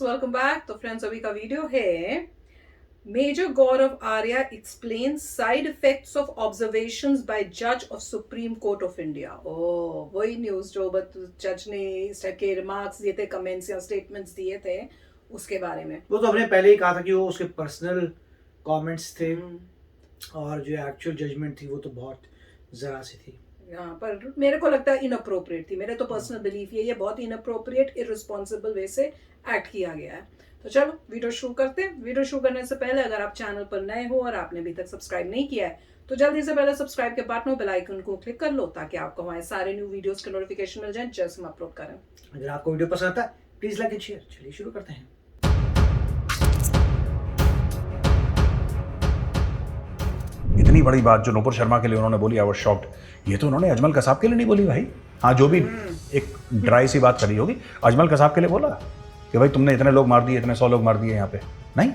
Welcome back. तो friends अभी का वीडियो है major Gaurav Arya explain side effects of observations by जज of supreme court of India. ओ वही न्यूज जो जज ने इस टाइप के रिमार्क्स दिए थे, कमेंट्स या स्टेटमेंट्स दिए थे, उसके बारे में। वो तो हमने पहले ही कहा था कि वो उसके पर्सनल कमेंट्स थे और जो एक्चुअल जजमेंट थी वो तो बहुत जरा सी थी। हाँ, पर मेरे को लगता है इनअप्रोप्रिएट थी। मेरे तो पर्सनल बिलीफ ये बहुत इनअप्रोप्रिएट इररिस्पॉन्सिबल वे से एक्ट किया गया है। तो चलो वीडियो शुरू करते हैं। वीडियो शुरू करने से पहले अगर आप चैनल पर नए हो और आपने अभी तक सब्सक्राइब नहीं किया है तो जल्दी से पहले सब्सक्राइब के बटन और बेल आइकन को क्लिक कर लो ताकि आपको हमारे सारे न्यू वीडियोस के नोटिफिकेशन मिल जाए जैसे हम अपलोड करें। अगर आपको वीडियो पसंद आता है प्लीज लाइक एंड शेयर। चलिए शुरू करते हैं। इतनी बड़ी बात जो नूपुर शर्मा के लिए उन्होंने बोली, आई वाज शॉक्ड। ये तो उन्होंने अजमल कसाब के लिए नहीं बोली भाई। हाँ, जो भी एक ड्राई सी बात करी होगी, अजमल कसाब के लिए बोला कि भाई तुमने इतने लोग मार दिए, इतने 100 लोग मार दिए यहाँ पे। नहीं,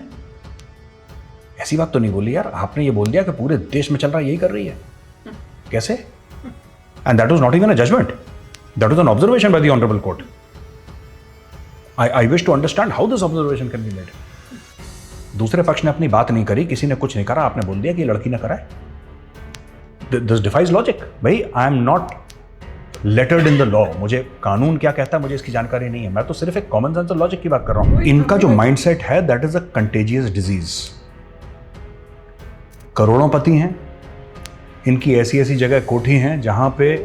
ऐसी बात तो नहीं बोली यार। आपने ये बोल दिया कि पूरे देश में चल रहा है, यही कर रही है। कैसे? And that was not even a judgement, that was an observation by the honourable court. I wish to understand how this observation can be made. दूसरे पक्ष ने अपनी बात नहीं करी, किसी ने कुछ नहीं करा, आपने बोल दिया कि ये लड़की ने करा है। This defies logic. भाई I am not lettered in the law, मुझे कानून क्या कहता है मुझे इसकी जानकारी नहीं है। मैं तो सिर्फ एक कॉमन सेंस और लॉजिक की बात कर रहा हूं। इनका जो माइंडसेट है that is a contagious disease. करोड़ोंपति हैं, इनकी ऐसी ऐसी जगह कोठी हैं जहां पे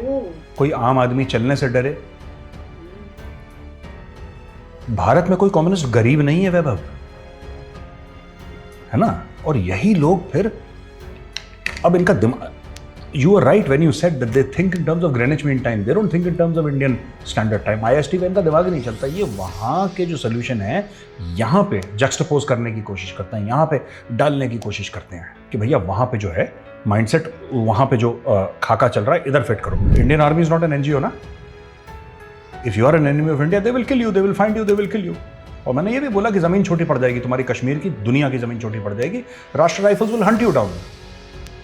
कोई आम आदमी चलने से डरे। भारत में कोई कम्युनिस्ट गरीब नहीं है वैभव, है ना। और यही लोग फिर अब इनका दिमाग, you are right when you said that they think in terms of Greenwich mean time, they don't think in terms of Indian standard time. IST पे इनका दिमाग ही नहीं चलता। ये वहां के जो सोल्यूशन है यहां पे जक्सटपोज करने की कोशिश करते हैं, यहां पे डालने की कोशिश करते हैं कि भैया वहां पे जो है माइंडसेट, वहां पे जो खाका चल रहा है इधर फिट करो। Indian army is not an NGO ना। If you are an enemy of India they will kill you, they will find you, they will kill you. और मैंने ये भी बोला कि जमीन छोटी पड़ जाएगी तुम्हारी, कश्मीर की, दुनिया की जमीन छोटी पड़ जाएगी। राष्ट्र rifles will Hunt you down.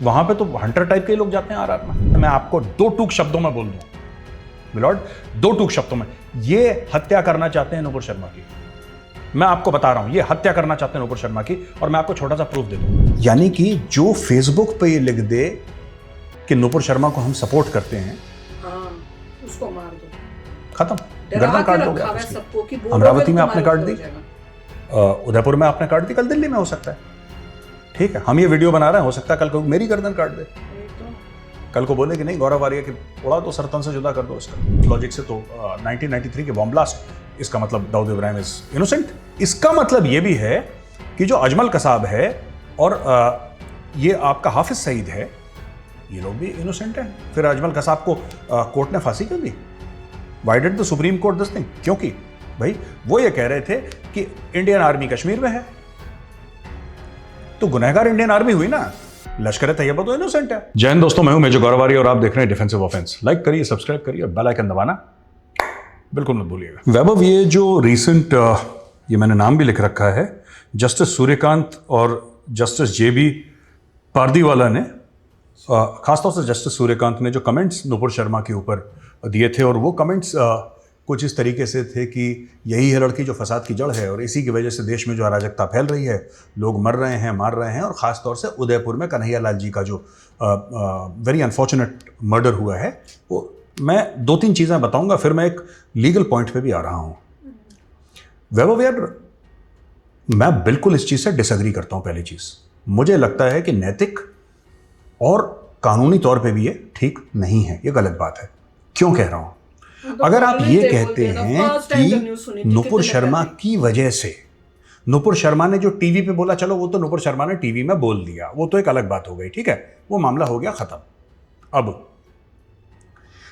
वहां पे तो हंटर टाइप के लोग जाते हैं आरआर में। मैं आपको दो टूक शब्दों में बोल दूं मिलॉर्ड, दो टूक शब्दों में, ये हत्या करना चाहते हैं नूपुर शर्मा की। मैं आपको बता रहा हूं, ये हत्या करना चाहते हैं नूपुर शर्मा की। और मैं आपको छोटा सा प्रूफ दे दूं, यानी कि जो फेसबुक पे ये लिख दे कि नूपुर शर्मा को हम सपोर्ट करते हैं, उसको मार दो, खत्म, गर्दन काट दोगे। अमरावती में आपने काट दी, उदयपुर में आपने काट दी, कल दिल्ली में हो सकता है। ठीक है, हम ये वीडियो बना रहे हैं, हो सकता है कल को मेरी गर्दन काट दे। कल को बोले कि नहीं गौरव आर्या की उड़ा दो, सरतन से जुदा कर दो इसका। लॉजिक से तो 1993 के बॉम्ब ब्लास्ट, इसका मतलब दाऊद इब्राहिम इज इनोसेंट। इसका मतलब ये भी है कि जो अजमल कसाब है और ये आपका हाफिज सईद है, ये लोग भी इनोसेंट हैं। फिर अजमल कसाब को कोर्ट ने फांसी क्यों दी? Why did the supreme court this thing? क्योंकि भाई वो ये कह रहे थे कि इंडियन आर्मी कश्मीर में है, तो गुनहगार इंडियन आर्मी हुई ना। लश्कर तैयबा तो इनोसेंट है। जय हिंद दोस्तों, मैं हूं मेजर गौरव आर्या और आप देख रहे हैं डिफेंसिव ऑफेंस। लाइक करिए, सब्सक्राइब करिए और बेल आइकन दबाना बिल्कुल मत भूलिएगा। वैभव, ये जो रिसेंट, ये मैंने नाम भी लिख रखा है, जस्टिस सूर्यकांत और जस्टिस जेबी पारदीवाला ने, खासतौर से जस्टिस सूर्यकांत ने जो कमेंट्स नूपुर शर्मा के ऊपर दिए थे, और वो कमेंट्स कुछ इस तरीके से थे कि यही है लड़की जो फसाद की जड़ है और इसी की वजह से देश में जो अराजकता फैल रही है, लोग मर रहे हैं, मार रहे हैं। और ख़ास तौर से उदयपुर में कन्हैया लाल जी का जो वेरी अनफॉर्चुनेट मर्डर हुआ है, वो मैं 2-3 चीज़ें बताऊंगा, फिर मैं एक लीगल पॉइंट पे भी आ रहा हूँ। वैभव यार, मैं बिल्कुल इस चीज़ से डिसएग्री करता हूँ। पहली चीज़, मुझे लगता है कि नैतिक और कानूनी तौर पे भी ये ठीक नहीं है, ये गलत बात है। क्यों कह रहा हूँ? अगर आप ये कहते हैं कि नूपुर शर्मा की वजह से, नूपुर शर्मा ने जो टीवी पे बोला, चलो वो तो नूपुर शर्मा ने टीवी में बोल दिया, वो तो एक अलग बात हो गई, ठीक है, वो मामला हो गया खत्म। अब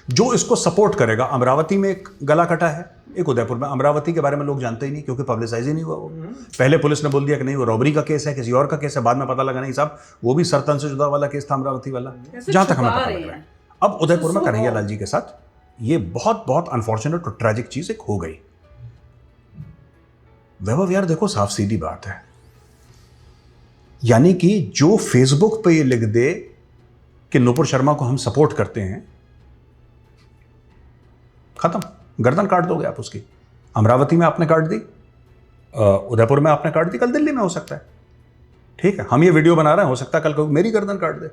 जो इसको सपोर्ट करेगा, अमरावती में एक गला कटा है, एक उदयपुर में। अमरावती के बारे में लोग जानते ही नहीं क्योंकि पब्लिसाइज ही नहीं हुआ वो। पहले पुलिस ने बोल दिया कि नहीं वो रॉबरी का केस है, किसी और का केस है, बाद में पता लगा नहीं साहब वो भी सरतन से जुदा वाला केस था अमरावती वाला, जहां तक हमें पता लग रहा है। अब उदयपुर में कन्हैया लाल जी के साथ ये बहुत बहुत अनफॉर्चुनेट और ट्रैजिक चीज एक हो गई। वैभव यार देखो, साफ सीधी बात है, यानी कि जो फेसबुक पे ये लिख दे कि नूपुर शर्मा को हम सपोर्ट करते हैं, खत्म, गर्दन काट दोगे आप उसकी। अमरावती में आपने काट दी, उदयपुर में आपने काट दी, कल दिल्ली में हो सकता है। ठीक है, हम ये वीडियो बना रहे हैं, हो सकता है कल को मेरी गर्दन काट दे,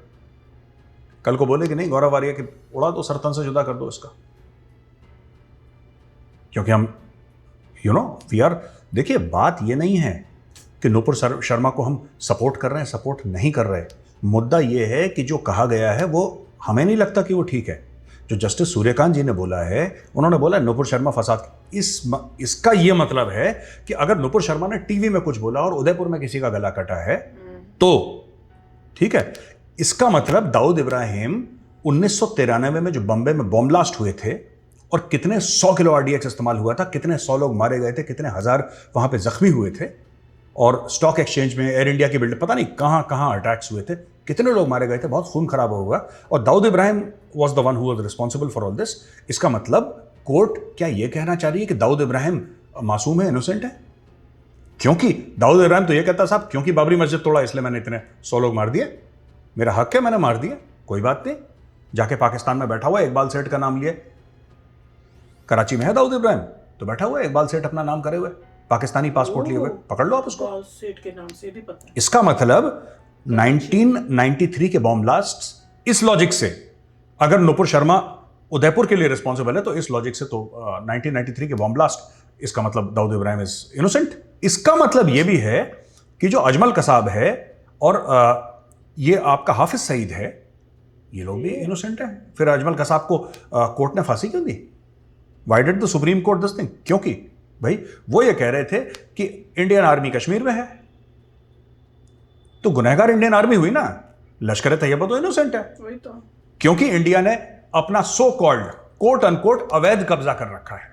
कल को बोले कि नहीं गौरव आर्या की उड़ा दो, सरतन से जुदा कर दो इसका, क्योंकि हम वी आर, देखिए बात ये नहीं है कि नूपुर शर्मा को हम सपोर्ट कर रहे हैं, सपोर्ट नहीं कर रहे। मुद्दा ये है कि जो कहा गया है वो हमें नहीं लगता कि वो ठीक है। जो जस्टिस सूर्यकांत जी ने बोला है, उन्होंने बोला नूपुर शर्मा फसाद, इसका ये मतलब है कि अगर नूपुर शर्मा ने टीवी में कुछ बोला और उदयपुर में किसी का गला कटा है तो ठीक है, इसका मतलब दाऊद इब्राहिम 1993 में जो बम्बे में बॉम्ब ब्लास्ट हुए थे और कितने 100 किलो आरडीएक्स इस्तेमाल हुआ था, कितने 100 लोग मारे गए थे, कितने हजार वहां पे जख्मी हुए थे, और स्टॉक एक्सचेंज में एयर इंडिया की बिल्डिंग पता नहीं कहां कहां अटैक्स हुए थे, कितने लोग मारे गए थे, बहुत खून खराब हुआ, और Dawood Ibrahim was the one who was responsible for all this. इसका मतलब कोर्ट क्या यह कहना चाह रही है कि दाऊद इब्राहिम मासूम है, इनोसेंट है? क्योंकि दाऊद इब्राहिम तो यह कहता साहब क्योंकि बाबरी मस्जिद तोड़ा इसलिए मैंने इतने 100 लोग मार दिए, मेरा हक है, मैंने मार दिया, कोई बात नहीं। जाके पाकिस्तान में बैठा हुआ इकबाल सेठ का नाम लिए, कराची में है दाऊद इब्राहिम तो बैठा हुआ है इकबाल सेठ अपना नाम करे हुए, पाकिस्तानी पासपोर्ट लिए हुए, पकड़ लो आप उसको। सेठ के नाम से भी पता है। इसका मतलब 1993 के बॉम्ब ब्लास्ट, इस लॉजिक से अगर नूपुर शर्मा उदयपुर के लिए रिस्पॉन्सिबल है तो इस लॉजिक से तो 1993 के बॉम्ब ब्लास्ट, इसका मतलब दाऊद इब्राहिम इज इनोसेंट। इसका मतलब यह भी है कि जो अजमल कसाब है और ये आपका हाफिज सईद है, ये लोग भी इनोसेंट हैं। फिर अजमल कसाब को कोर्ट ने फांसी क्यों दी? Why did the supreme court this thing? क्योंकि भाई वो ये कह रहे थे कि इंडियन आर्मी कश्मीर में है, तो गुनहगार इंडियन आर्मी हुई ना, लश्कर तैयबा तो इनोसेंट है, वही तो, क्योंकि इंडिया ने अपना सो कॉल्ड कोट अनकोट अवैध कब्जा कर रखा है,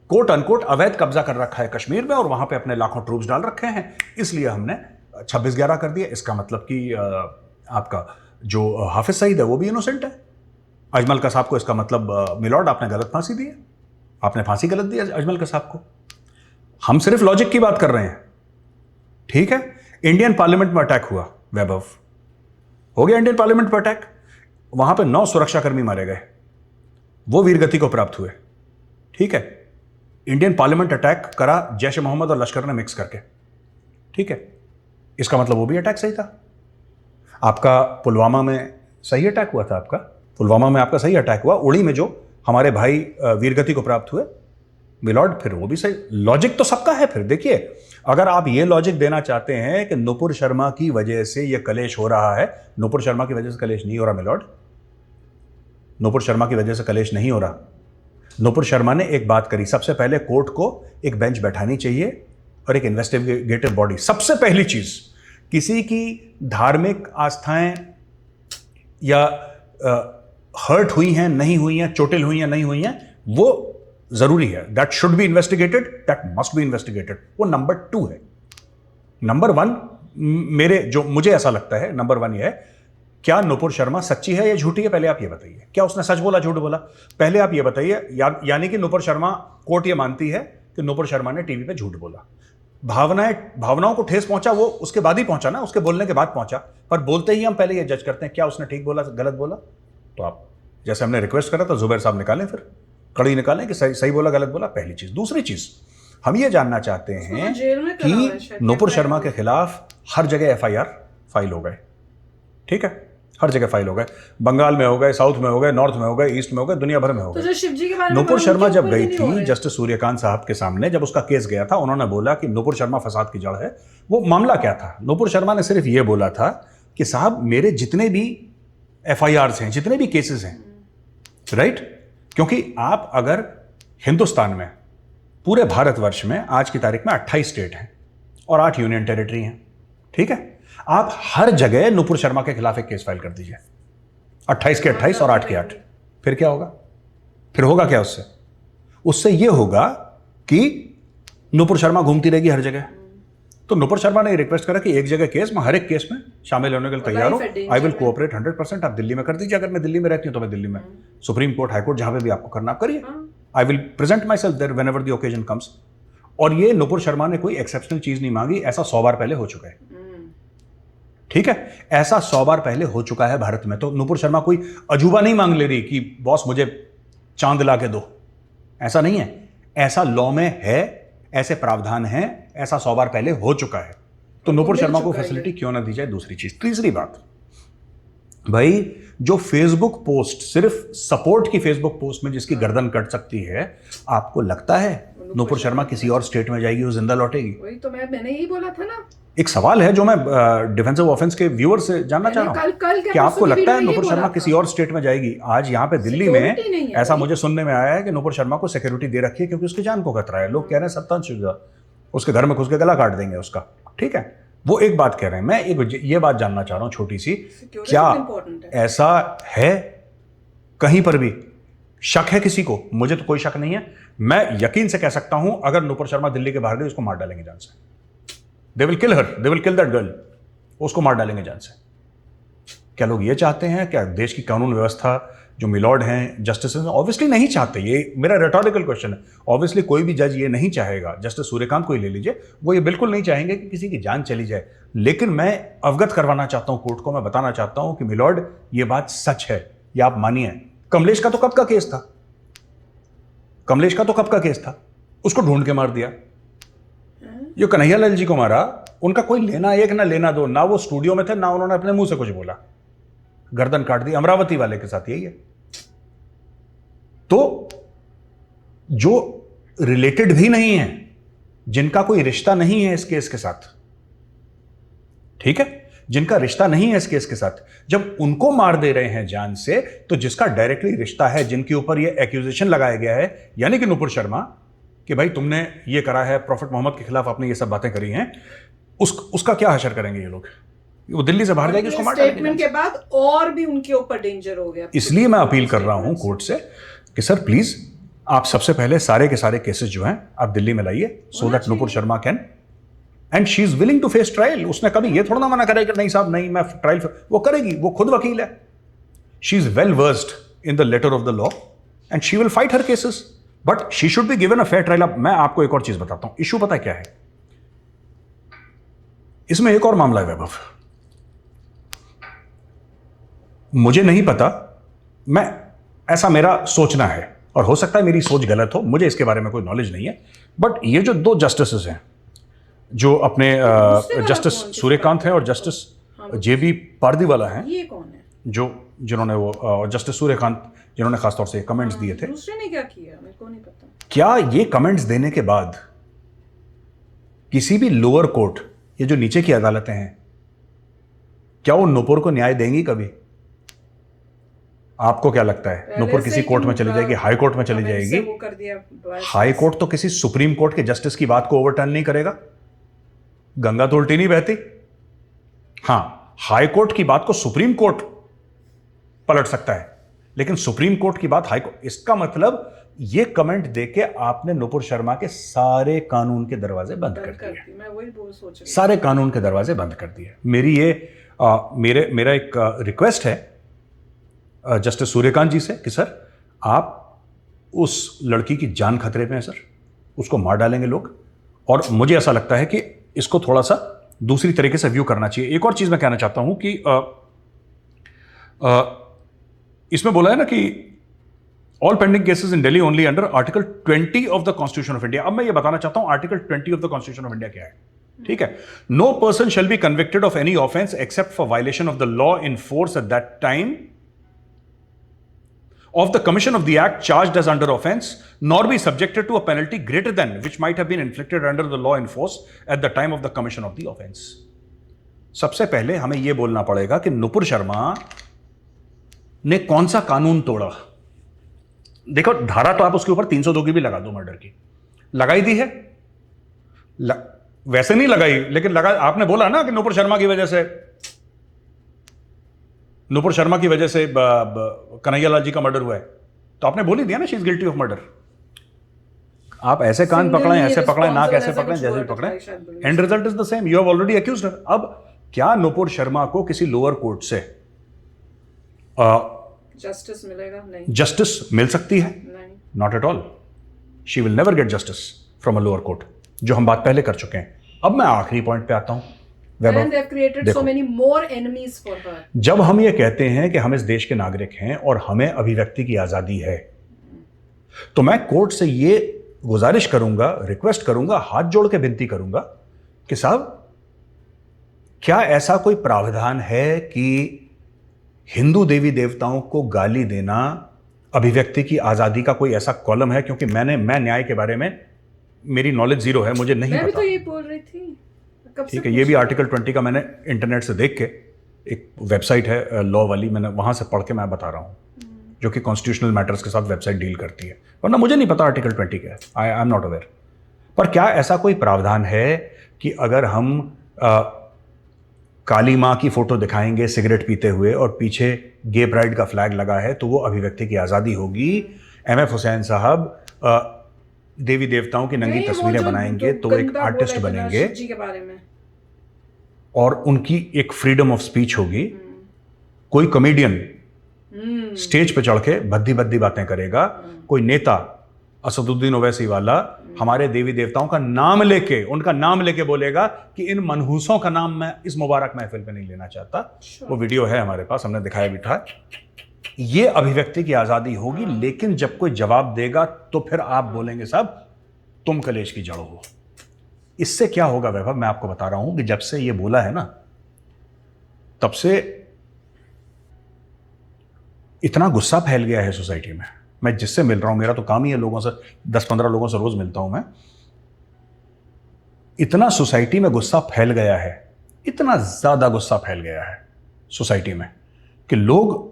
कोट अनकोट अवैध कब्जा कर रखा है कश्मीर में, और वहां पे अपने लाखों ट्रूप्स डाल रखे हैं, इसलिए हमने 26/11 कर दिया। इसका मतलब कि आपका जो हाफिज सईद है वो भी इनोसेंट है। अजमल कसाब को इसका मतलब मिलॉर्ड आपने गलत फांसी दी है, आपने फांसी गलत दी अजमल कसाब को। हम सिर्फ लॉजिक की बात कर रहे हैं, ठीक है। इंडियन पार्लियामेंट में अटैक हुआ, वैभव हो गया इंडियन पार्लियामेंट पर अटैक, वहां पे 9 सुरक्षाकर्मी मारे गए, वो वीरगति को प्राप्त हुए, ठीक है। इंडियन पार्लियामेंट अटैक करा जैश ए मोहम्मद और लश्कर ने मिक्स करके, ठीक है। इसका मतलब वो भी अटैक सही था। आपका पुलवामा में सही अटैक हुआ था, आपका पुलवामा में आपका सही अटैक हुआ, उड़ी में जो हमारे भाई वीरगति को प्राप्त हुए मिलॉर्ड, फिर वो भी सही। लॉजिक तो सबका है। फिर देखिए, अगर आप ये लॉजिक देना चाहते हैं कि नुपुर शर्मा की वजह से ये कलेश हो रहा है, नुपुर शर्मा की वजह से कलेश नहीं हो रहा मिलॉर्ड, नुपुर शर्मा की वजह से कलेश नहीं हो रहा। नुपुर शर्मा ने एक बात करी, सबसे पहले कोर्ट को एक बेंच बैठानी चाहिए और एक इन्वेस्टिगेटिव बॉडी। सबसे पहली चीज, किसी की धार्मिक आस्थाएं या हर्ट हुई हैं नहीं हुई हैं, चोटिल हुई हैं नहीं हुई हैं, वो जरूरी है, that should be investigated, that must be investigated. वो नंबर 2 है। नंबर 1 मेरे जो मुझे ऐसा लगता है, नंबर 1 ये है, क्या नुपुर शर्मा सच्ची है या झूठी है? पहले आप ये बताइए, क्या उसने सच बोला झूठ बोला? पहले आप ये बताइए। यानी कि नुपुर शर्मा, कोर्ट ये मानती है कि नुपुर शर्मा ने टीवी पे झूठ बोला, भावनाओं को ठेस पहुंचा वो उसके बाद ही पहुंचा ना, उसके बोलने के बाद पहुंचा, पर बोलते ही हम पहले ये जज करते हैं क्या उसने ठीक बोला गलत बोला। तो आप जैसे हमने रिक्वेस्ट करा था, जुबैर साहब निकालें, फिर कड़ी निकालें कि सही बोला गलत बोला, पहली चीज। दूसरी चीज, हम ये जानना चाहते हैं कि नुपुर शर्मा के खिलाफ हर जगह FIR फाइल हो गए, ठीक है, हर जगह फाइल हो गए, बंगाल में हो गए, साउथ में हो गए, नॉर्थ में हो गए, ईस्ट में हो गए, दुनिया भर में हो गए। तो नुपुर शर्मा जब गई थी जस्टिस सूर्यकांत साहब के सामने, जब उसका केस गया था, उन्होंने बोला कि नुपुर शर्मा फसाद की जड़ है। वो मामला क्या था? नुपुर शर्मा ने सिर्फ ये बोला था कि साहब मेरे जितने भी FIRs हैं, जितने भी केसेस हैं, राइट, क्योंकि आप अगर हिंदुस्तान में, पूरे भारतवर्ष में आज की तारीख में 28 स्टेट हैं और 8 यूनियन टेरिटरी हैं, ठीक है, आप हर जगह नुपुर शर्मा के खिलाफ एक केस फाइल कर दीजिए, 28 के 28 और 8 के 8। फिर क्या होगा? फिर होगा क्या उससे? उससे यह होगा कि नुपुर शर्मा घूमती रहेगी हर जगह। तो नुपुर शर्मा ने रिक्वेस्ट करा कि एक जगह केस, मैं हर एक केस में शामिल होने के लिए तैयार हूं, आई विल कोऑपरेट 100%। आप दिल्ली में कर दीजिए, अगर मैं दिल्ली में रहती हूं तो मैं दिल्ली में, सुप्रीम कोर्ट, हाई कोर्ट, जहां पे भी आपको करना आप करिए, I will present myself there whenever the occasion comes. और ये नुपुर शर्मा ने कोई एक्सेप्शनल चीज नहीं मांगी, ऐसा 100 बार पहले हो चुका है, ठीक है, ऐसा 100 बार पहले हो चुका है भारत में। तो नुपुर शर्मा कोई अजूबा नहीं मांग ले रही कि बॉस मुझे चांद ला के दो, ऐसा नहीं है, ऐसा लॉ में है, ऐसे प्रावधान हैं, ऐसा 100 बार पहले हो चुका है, तो नूपुर शर्मा को फैसिलिटी क्यों ना दी जाए? दूसरी चीज। तीसरी बात, भाई जो फेसबुक पोस्ट, सिर्फ सपोर्ट की फेसबुक पोस्ट में जिसकी गर्दन कट सकती है, आपको लगता है नूपुर शर्मा किसी और स्टेट में जाएगी, वो जिंदा लौटेगी? वही तो मैंने यही बोला था ना। एक सवाल है जो मैं डिफेंसिव ऑफेंस के व्यूअर से जानना चाह रहा हूं, क्या आपको लगता है नूपुर शर्मा किसी और स्टेट में जाएगी? आज यहाँ पे दिल्ली में ऐसा मुझे सुनने में आया है कि नूपुर शर्मा को सिक्योरिटी दे रखी है क्योंकि उसकी जान को खतरा है। लोग कह रहे हैं सत्तांशुजा उसके घर में घुस के गला काट देंगे उसका, ठीक है, वो एक बात कह रहे हैं। मैं एक ये बात जानना चाह रहा हूं छोटी सी, क्या ऐसा है कहीं पर भी? शक है किसी को? मुझे तो कोई शक नहीं है। मैं यकीन से कह सकता हूं अगर नूपुर शर्मा दिल्ली के बाहर गई, उसको मार डालेंगे जान से। दे will kill her, they will kill that girl, उसको मार डालेंगे जान से। क्या लोग ये चाहते हैं? क्या देश की कानून व्यवस्था जो मिलॉर्ड हैं, जस्टिस, ऑब्वियसली नहीं चाहते। ये मेरा रेटोरिकल क्वेश्चन है। ऑब्वियसली कोई भी जज ये नहीं चाहेगा, जस्टिस सूर्यकांत को ही ले लीजिए, वो ये बिल्कुल नहीं चाहेंगे कि किसी की जान चली जाए। लेकिन मैं अवगत करवाना चाहता हूं कोर्ट को, मैं बताना चाहता हूं कि मिलॉर्ड ये बात सच है, ये आप मानिए। कमलेश का तो कब का केस था? कमलेश का तो कब का केस था? उसको ढूंढ के मार दिया। जो कन्हैया लाल जी को मारा, उनका कोई लेना एक ना लेना दो, ना वो स्टूडियो में थे, ना उन्होंने अपने मुंह से कुछ बोला, गर्दन काट दी। अमरावती वाले के साथ यही है। तो जो रिलेटेड भी नहीं है, जिनका कोई रिश्ता नहीं है इस केस के साथ, ठीक है, जिनका रिश्ता नहीं है इस केस के साथ, जब उनको मार दे रहे हैं जान से, तो जिसका डायरेक्टली रिश्ता है, जिनके ऊपर ये एक्यूजेशन लगाया गया है, यानी कि नूपुर शर्मा, कि भाई तुमने ये करा है, प्रॉफिट मोहम्मद के खिलाफ आपने ये सब बातें करी हैं, उसका क्या हशर करेंगे ये लोग? वो दिल्ली से बाहर जाएगी, उसको मार डालेंगे। स्टेटमेंट के बाद और भी उनके ऊपर डेंजर हो गया। इसलिए मैं अपील कर रहा हूं कोर्ट से कि सर प्लीज आप सबसे पहले सारे के सारे केसेस जो हैं आप दिल्ली में लाइए, so that Nupur Sharma can, and she is willing to face trial. उसने कभी ये थोड़ा ना मना करेगा कि नहीं साहब नहीं मैं ट्रायल, वो करेगी, वो खुद वकील है। She is well versed in the letter of the law and she will fight her cases, but she should be given a fair trial. अब मैं आपको एक और चीज बताता हूं, इशू पता है क्या है इसमें? एक और मामला है वैभव, मुझे नहीं पता, मैं ऐसा मेरा सोचना है और हो सकता है मेरी सोच गलत हो, मुझे इसके बारे में कोई नॉलेज नहीं है, बट ये जो दो जस्टिसेस हैं, जो अपने जस्टिस सूर्यकांत हैं और जस्टिस जेबी पारदीवाला हैं, ये कौन है? जिन्होंने वो जस्टिस सूर्यकांत जिन्होंने खासतौर से कमेंट्स दिए थे, दूसरे ने क्या किया मेरे को नहीं पता। क्या ये कमेंट्स देने के बाद किसी भी लोअर कोर्ट, ये जो नीचे की अदालतें हैं, क्या वो नूपुर को न्याय देंगी कभी? आपको क्या लगता है? नूपुर किसी कोर्ट में चली जाएगी, हाई कोर्ट में चली जाएगी? हाई कोर्ट तो किसी सुप्रीम कोर्ट के जस्टिस की बात को ओवरटर्न नहीं करेगा, गंगा तो उल्टी नहीं बहती। हां, हाई कोर्ट की बात को सुप्रीम कोर्ट पलट सकता है, लेकिन सुप्रीम कोर्ट की बात हाई कोर्ट। इसका मतलब ये कमेंट देके आपने नूपुर शर्मा के सारे कानून के दरवाजे बंद कर दिए। मैं वही सोच रही हूं, सारे कानून के दरवाजे बंद कर दिए। मेरी ये मेरा एक रिक्वेस्ट है जस्टिस सूर्यकांत जी से कि सर आप उस लड़की की जान खतरे में है सर, उसको मार डालेंगे लोग, और मुझे ऐसा लगता है कि इसको थोड़ा सा दूसरी तरीके से व्यू करना चाहिए। एक और चीज मैं कहना चाहता हूं कि इसमें बोला है ना कि all pending cases in Delhi only under article 20 of the constitution of India. अब मैं ये बताना चाहता हूं article 20 of the constitution of India क्या है, ठीक है? No person shall be convicted of any offence except for violation of the law in force at that time of the commission of the act charged as under offense, nor be subjected to a penalty greater than which might have been inflicted under the law in force at the time of the commission of the offense. सबसे पहले हमें यह बोलना पड़ेगा कि नूपुर शर्मा ने कौन सा कानून तोड़ा। देखो, धारा तो आप उसके ऊपर 302 की भी लगा दो, मर्डर की लगाई दी है, वैसे नहीं लगाई, लेकिन लगा। आपने बोला ना कि नूपुर शर्मा की वजह से कन्हैया लाल जी का मर्डर हुआ है, तो आपने बोल ही दिया ना she is guilty of murder. आप ऐसे कान पकड़ें, ऐसे पकड़ें, नाक ऐसे पकड़ें, जैसे भी पकड़ें, and result is the same. You have already accused her. अब क्या नूपुर शर्मा को किसी लोअर कोर्ट से जस्टिस मिलेगा? नहीं। जस्टिस मिल सकती है? नहीं, not at all. She will never get justice from a lower court, जो हम बात पहले कर चुके हैं। अब मैं आखिरी पॉइंट पे आता हूं। जब हम ये कहते हैं कि हम इस देश के नागरिक हैं और हमें अभिव्यक्ति की आजादी है, तो मैं कोर्ट से ये गुजारिश करूंगा, रिक्वेस्ट करूंगा, हाथ जोड़ के विनती करूंगा कि साहब क्या ऐसा कोई प्रावधान है कि हिंदू देवी देवताओं को गाली देना अभिव्यक्ति की आजादी का कोई ऐसा कॉलम है? क्योंकि मैं न्याय के बारे में मेरी नॉलेज जीरो है, मुझे नहीं मैं भी पता। तो यही बोल रही थी, कब से ठीक है, ये भी आर्टिकल 20 का मैंने इंटरनेट से देख के, एक वेबसाइट है लॉ वाली, मैंने वहां से पढ़ के मैं बता रहा हूँ, जो कि कॉन्स्टिट्यूशनल मैटर्स के साथ वेबसाइट डील करती है, वरना मुझे नहीं पता आर्टिकल 20 क्या है, आई एम नॉट अवेयर। पर क्या ऐसा कोई प्रावधान है कि अगर हम काली माँ की फोटो दिखाएंगे सिगरेट पीते हुए और पीछे गे प्राइड का फ्लैग लगा है तो वो अभिव्यक्ति की आज़ादी होगी? एमएफ हुसैन साहब देवी देवताओं की नंगी तस्वीरें बनाएंगे तो वो एक आर्टिस्ट बनेंगे जी के बारे में, और उनकी एक फ्रीडम ऑफ स्पीच होगी। कोई कॉमेडियन स्टेज पे चढ़ के भद्दी भद्दी बातें करेगा, कोई नेता असदुद्दीन ओवैसी वाला हमारे देवी देवताओं का नाम लेके, उनका नाम लेके बोलेगा कि इन मनहूसों का नाम मैं इस मुबारक महफिल पे नहीं लेना चाहता। वो वीडियो है हमारे पास, हमने दिखाया भी था। ये अभिव्यक्ति की आजादी होगी, लेकिन जब कोई जवाब देगा तो फिर आप बोलेंगे साहब तुम कलेश की जड़ हो। इससे क्या होगा वैभव, मैं आपको बता रहा हूं कि जब से ये बोला है ना, तब से इतना गुस्सा फैल गया है सोसाइटी में। मैं जिससे मिल रहा हूं, मेरा तो काम ही है लोगों से, 10-15 लोगों से रोज मिलता हूं मैं, इतना सोसाइटी में गुस्सा फैल गया है, इतना ज्यादा गुस्सा फैल गया है सोसाइटी में कि लोग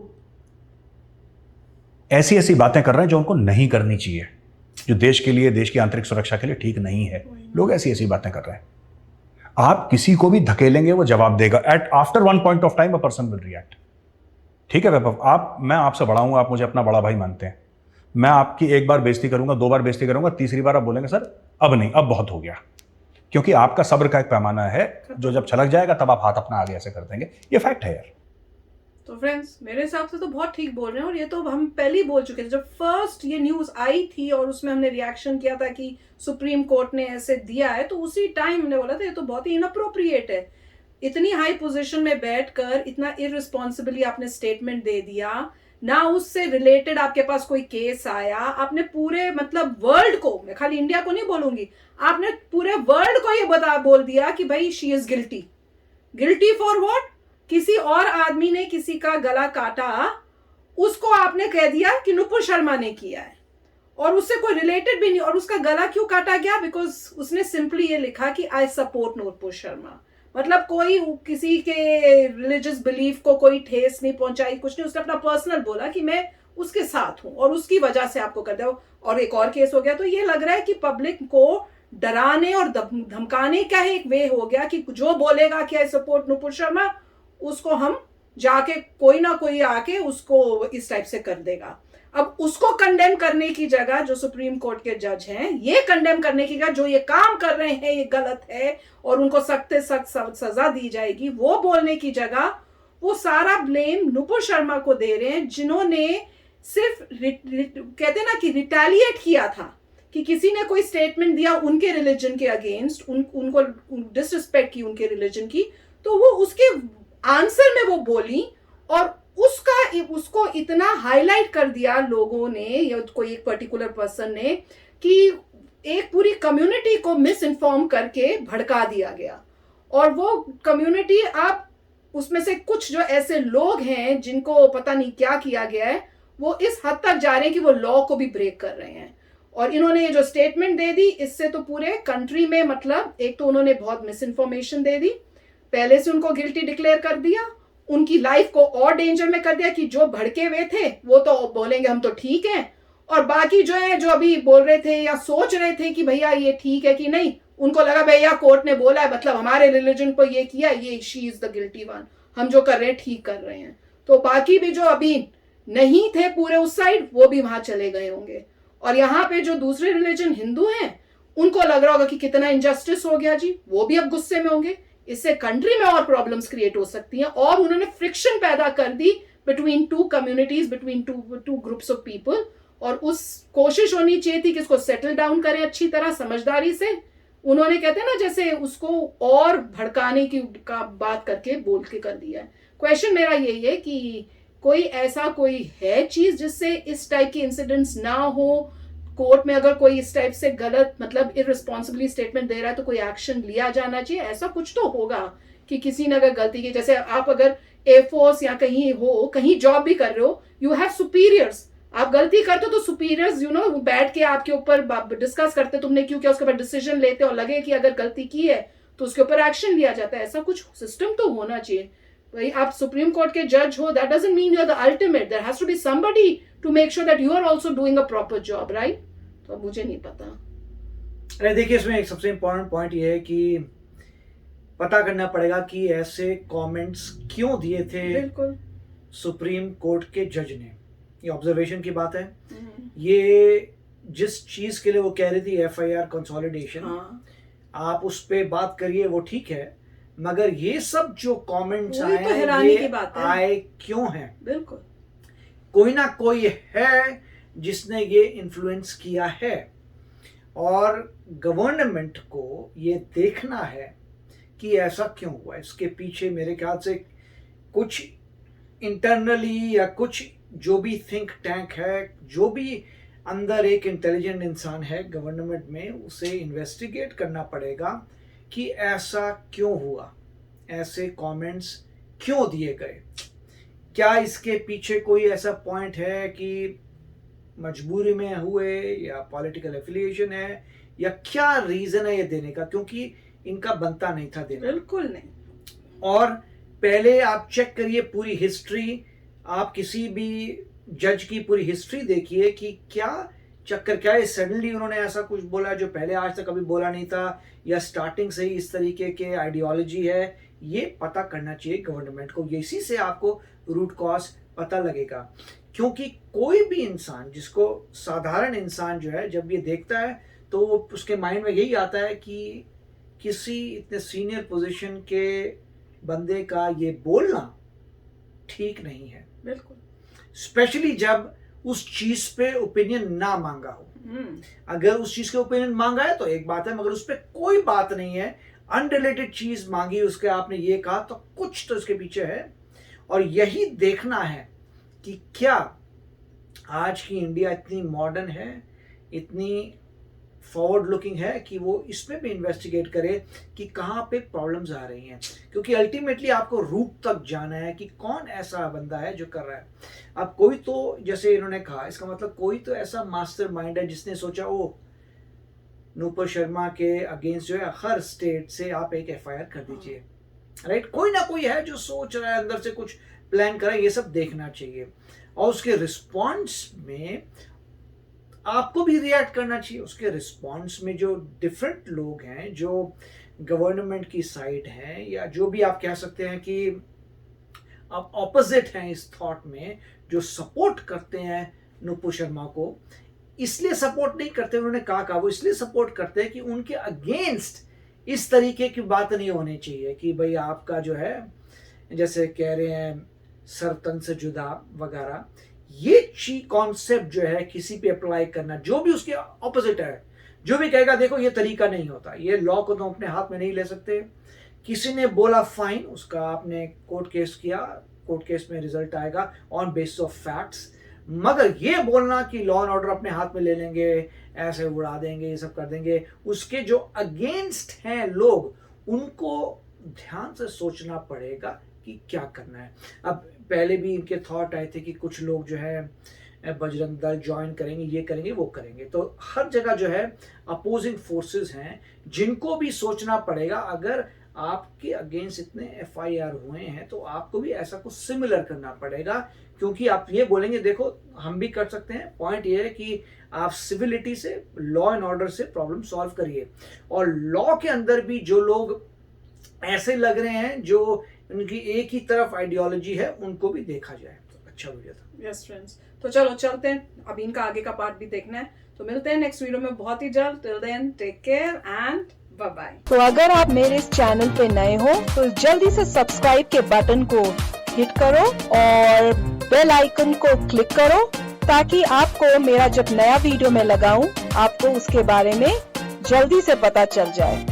ऐसी ऐसी बातें कर रहे हैं जो उनको नहीं करनी चाहिए, जो देश के लिए, देश की आंतरिक सुरक्षा के लिए ठीक नहीं है। लोग ऐसी ऐसी बातें कर रहे हैं। आप किसी को भी धकेलेंगे वो जवाब देगा। At after one point of time a person will react. ठीक है वैभव, मैं आपसे बड़ा हूं, आप मुझे अपना बड़ा भाई मानते हैं। मैं आपकी एक बार बेइज्जती करूंगा, 2 बार बेइज्जती करूंगा, तीसरी बार आप बोलेंगे सर अब नहीं, अब बहुत हो गया। क्योंकि आपका सब्र का एक पैमाना है, जो जब छलक जाएगा तब आप हाथ अपना आगे ऐसे कर देंगे। ये फैक्ट है यार। तो फ्रेंड्स, मेरे हिसाब से तो बहुत ठीक बोल रहे हैं, और ये तो हम पहले ही बोल चुके थे जब फर्स्ट ये न्यूज आई थी और उसमें हमने रिएक्शन किया था कि सुप्रीम कोर्ट ने ऐसे दिया है, तो उसी टाइम हमने बोला था ये तो बहुत ही इनअप्रोप्रिएट है। इतनी हाई पोजीशन में बैठकर इतना इररिस्पॉन्सिबली आपने स्टेटमेंट दे दिया, ना उससे रिलेटेड आपके पास कोई केस आया, आपने पूरे मतलब वर्ल्ड को, मैं खाली इंडिया को नहीं बोलूंगी, आपने पूरे वर्ल्ड को ये बोल दिया कि भाई she is guilty. Guilty for what? किसी और आदमी ने किसी का गला काटा, उसको आपने कह दिया कि नुपुर शर्मा ने किया है, और उससे कोई रिलेटेड भी नहीं। और उसका गला क्यों काटा गया? बिकॉज उसने सिंपली ये लिखा कि आई सपोर्ट नुपुर शर्मा। मतलब कोई किसी के रिलीजियस बिलीफ को कोई ठेस नहीं पहुंचाई, कुछ नहीं, उसने अपना पर्सनल बोला कि मैं उसके साथ हूं और उसकी वजह से आपको कर दिया। और एक और केस हो गया। तो ये लग रहा है कि पब्लिक को डराने और धमकाने का एक वे हो गया कि जो बोलेगा कि आई सपोर्ट नुपुर शर्मा, उसको हम जाके कोई ना कोई आके उसको इस टाइप से कर देगा। अब उसको कंडेम करने की जगह जो सुप्रीम कोर्ट के जज हैं, ये कंडेम करने की जगह जो ये काम कर रहे हैं ये गलत है और उनको सख्त से सख्त सजा दी जाएगी, वो बोलने की जगह वो सारा ब्लेम नुपुर शर्मा को दे रहे हैं, जिन्होंने सिर्फ कहते ना कि रिटेलिएट किया था कि किसी ने कोई स्टेटमेंट दिया उनके रिलीजन के अगेंस्ट, उनको डिसरिस्पेक्ट की उनके रिलीजन की, तो वो उसके आंसर में वो बोली और उसको इतना हाईलाइट कर दिया लोगों ने या कोई एक पर्टिकुलर पर्सन ने कि एक पूरी कम्युनिटी को मिस इन्फॉर्म करके भड़का दिया गया। और वो कम्युनिटी, आप उसमें से कुछ जो ऐसे लोग हैं जिनको पता नहीं क्या किया गया है, वो इस हद तक जा रहे हैं कि वो लॉ को भी ब्रेक कर रहे हैं। और इन्होंने ये जो स्टेटमेंट दे दी, इससे तो पूरे कंट्री में मतलब एक तो उन्होंने बहुत मिस इन्फॉर्मेशन दे दी, पहले से उनको गिल्टी डिक्लेयर कर दिया, उनकी लाइफ को और डेंजर में कर दिया कि जो भड़के हुए थे वो तो बोलेंगे हम तो ठीक हैं, और बाकी जो है जो अभी बोल रहे थे या सोच रहे थे कि भैया ये ठीक है कि नहीं, उनको लगा भैया कोर्ट ने बोला है मतलब हमारे रिलीजन को ये किया, ये she is the guilty one, हम जो कर रहे हैं ठीक कर रहे हैं। तो बाकी भी जो अभी नहीं थे पूरे उस साइड, वो भी वहां चले गए होंगे। और यहाँ पे जो दूसरे रिलीजन हिंदू हैं, उनको लग रहा होगा कि कितना इनजस्टिस हो गया जी, वो भी अब गुस्से में होंगे। इससे कंट्री में और प्रॉब्लम्स क्रिएट हो सकती हैं, और उन्होंने फ्रिक्शन पैदा कर दी between two communities, between two groups of people. और उस कोशिश होनी चाहिए थी कि इसको सेटल डाउन करें अच्छी तरह समझदारी से। उन्होंने कहते हैं ना जैसे उसको और भड़काने की का बात करके बोल के कर दिया है। क्वेश्चन मेरा यही है कि कोई ऐसा कोई है चीज जिससे इस टाइप के इंसिडेंट्स ना हो, कोर्ट में अगर कोई इस टाइप से गलत मतलब इररिस्पॉन्सिबली स्टेटमेंट दे रहा है तो कोई एक्शन लिया जाना चाहिए, ऐसा कुछ तो होगा कि किसी ने अगर गलती की, जैसे आप अगर एयरफोर्स या कहीं हो, कहीं जॉब भी कर रहे हो, यू हैव सुपीरियर्स, आप गलती करते हो तो सुपीरियर्स बैठ के आपके ऊपर डिस्कस करते तुमने क्यों किया, उसके बाद डिसीजन लेते और लगे कि अगर गलती की है तो उसके ऊपर एक्शन लिया जाता है। ऐसा कुछ सिस्टम तो होना चाहिए भाई। आप सुप्रीम कोर्ट के जज हो, that doesn't mean you are the ultimate, there has to be somebody to make sure that you are also doing a proper job, right? तो अब मुझे नहीं पता। अरे देखिए, इसमें एक सबसे इम्पोर्टेंट पॉइंट ये है कि पता करना पड़ेगा कि ऐसे कमेंट्स क्यों दिए थे बिल्कुल सुप्रीम कोर्ट के जज ने। ये ऑब्जर्वेशन की बात है। ये जिस चीज के लिए वो कह रही थी FIR कंसोलिडेशन, आप उस पे बात करिए, वो ठीक है, मगर ये सब जो कमेंट्स आए तो हैरानी की ये बात है। आए क्यों हैं? बिल्कुल कोई ना कोई है जिसने ये इन्फ्लुएंस किया है, और गवर्नमेंट को ये देखना है कि ऐसा क्यों हुआ। इसके पीछे मेरे ख्याल से कुछ इंटरनली या कुछ जो भी थिंक टैंक है, जो भी अंदर एक इंटेलिजेंट इंसान है गवर्नमेंट में, उसे इन्वेस्टिगेट करना पड़ेगा कि ऐसा क्यों हुआ, ऐसे कमेंट्स क्यों दिए गए। क्या इसके पीछे कोई ऐसा पॉइंट है कि मजबूरी में हुए, या पॉलिटिकल एफिलिएशन है, या क्या रीजन है ये देने का, क्योंकि इनका बनता नहीं था देना। बिल्कुल नहीं। और पहले आप चेक करिए पूरी हिस्ट्री, आप किसी भी जज की पूरी हिस्ट्री देखिए कि क्या चक्कर क्या है। सडनली उन्होंने ऐसा कुछ बोला जो पहले आज तक कभी बोला नहीं था, या स्टार्टिंग से ही इस तरीके के आइडियोलॉजी है, ये पता करना चाहिए गवर्नमेंट को। इसी से आपको रूट कॉज पता लगेगा, क्योंकि कोई भी इंसान, जिसको साधारण इंसान जो है, जब ये देखता है तो उसके माइंड में यही आता है कि किसी इतने सीनियर पोजीशन के बंदे का ये बोलना ठीक नहीं है। बिल्कुल, स्पेशली जब उस चीज पे ओपिनियन ना मांगा हो। अगर उस चीज के ओपिनियन मांगा है तो एक बात है, मगर उस पे कोई बात नहीं है, अनरिलेटेड चीज मांगी उसके, आपने ये कहा, तो कुछ तो इसके पीछे है। और यही देखना है कि क्या आज की इंडिया इतनी मॉडर्न है, इतनी फॉरवर्ड लुकिंग है कि वो इस पे भी इन्वेस्टिगेट करे कि कहाँ पे प्रॉब्लम्स आ रही हैं, क्योंकि अल्टीमेटली आपको रूट तक जाना है कि कौन ऐसा बंदा है जो कर रहा है। अब कोई तो, जैसे इन्होंने कहा, इसका मतलब कोई तो ऐसा मास्टरमाइंड है जिसने सोचा ओ नूपुर शर्मा के अगेंस्ट जो है हर स्टेट से आप एक FIR कर दीजिए, राइट? कोई ना कोई है जो सोच रहा है, अंदर से कुछ प्लान कर रहा है, ये सब देखना चाहिए। और उसके रिस्पॉन्स में आपको भी रिएक्ट करना चाहिए। उसके रिस्पॉन्स में जो डिफरेंट लोग हैं, जो गवर्नमेंट की साइड हैं, या जो भी आप कह सकते हैं कि आप ऑपोजिट हैं इस थॉट में, जो सपोर्ट करते हैं नूपुर शर्मा को, इसलिए सपोर्ट नहीं करते, उन्होंने कहा वो इसलिए सपोर्ट करते हैं कि उनके अगेंस्ट इस तरीके की बात नहीं होनी चाहिए कि भाई आपका जो है, जैसे कह रहे हैं सर तन से जुदा वगैरह, ये कॉन्सेप्ट जो है किसी पे अप्लाई करना, जो भी उसके ऑपोजिट है, जो भी कहेगा देखो ये तरीका नहीं होता, ये लॉ को तुम अपने हाथ में नहीं ले सकते। किसी ने बोला फाइन, उसका आपने कोर्ट केस किया, कोर्ट केस में रिजल्ट आएगा ऑन बेसिस ऑफ फैक्ट्स, मगर ये बोलना कि लॉ एंड ऑर्डर अपने हाथ में ले लेंगे, ऐसे उड़ा देंगे, ये सब कर देंगे, उसके जो अगेंस्ट हैं लोग, उनको ध्यान से सोचना पड़ेगा कि क्या करना है। अब पहले भी इनके थॉट आए थे कि कुछ लोग जो है बजरंग दल ज्वाइन करेंगे, ये करेंगे, वो करेंगे, तो हर जगह जो है अपोजिंग फोर्सेस हैं जिनको भी सोचना पड़ेगा। अगर आपके अगेंस्ट इतने FIR हुए हैं तो आपको भी ऐसा कुछ सिमिलर करना पड़ेगा, क्योंकि आप ये बोलेंगे देखो हम भी कर सकते हैं। पॉइंट ये है कि आप सिविलिटी से, लॉ एंड ऑर्डर से प्रॉब्लम सॉल्व करिए, और लॉ के अंदर भी जो लोग ऐसे लग रहे हैं जो उनकी एक ही तरफ आइडियोलॉजी है, उनको भी देखा जाए। तो अच्छा वीडियो था। यस फ्रेंड्स, तो चलो चलते हैं, अब इनका आगे का पार्ट भी देखना है, तो मिलते हैं नेक्स्ट वीडियो में बहुत ही जल्द। Till then take care and bye bye. तो अगर आप मेरे इस चैनल पे नए हो तो जल्दी से सब्सक्राइब के बटन को हिट करो और बेल आइकन को क्लिक करो, ताकि आपको मेरा जब नया वीडियो मैं लगाऊं आपको उसके बारे में जल्दी से पता चल जाए।